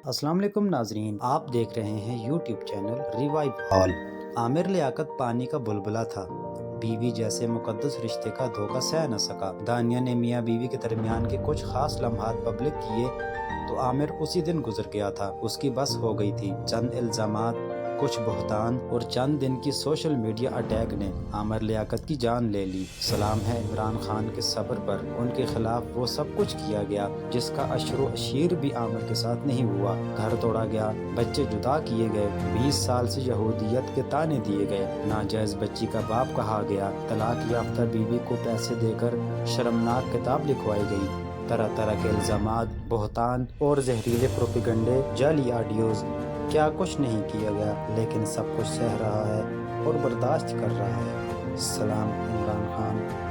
السلام علیکم ناظرین، آپ دیکھ رہے ہیں YouTube channel revive hall. Aamir Liaquat پانی کا بلبلہ تھا، بیوی جیسے مقدس رشتے کا دھوکہ سہ نہ سکا۔ دانیہ نے میاں بیوی کے درمیان کے کچھ خاص لمحات پبلک کیے تو عامر اسی دن گزر گیا تھا۔ اس کی بس ہو گئی تھی۔ چند الزامات، کچھ بہتان اور چند دن کی سوشل میڈیا اٹیک نے عامر لیاقت کی جان لے لی۔ سلام ہے عمران خان کے صبر پر، ان کے خلاف وہ سب کچھ کیا گیا جس کا اشر و اشیر بھی عامر کے ساتھ نہیں ہوا۔ گھر توڑا گیا، بچے جدا کیے گئے، 20 سال سے یہودیت کے طعنے دیے گئے، ناجائز بچی کا باپ کہا گیا، طلاق یافتہ بیوی کو پیسے دے کر شرمناک کتاب لکھوائی گئی۔ طرح طرح کے الزامات، بہتان اور زہریلے پروپیگنڈے، جعلی آڈیوز، کیا کچھ نہیں کیا گیا، لیکن سب کچھ سہ رہا ہے اور برداشت کر رہا ہے۔ سلام عمران خان۔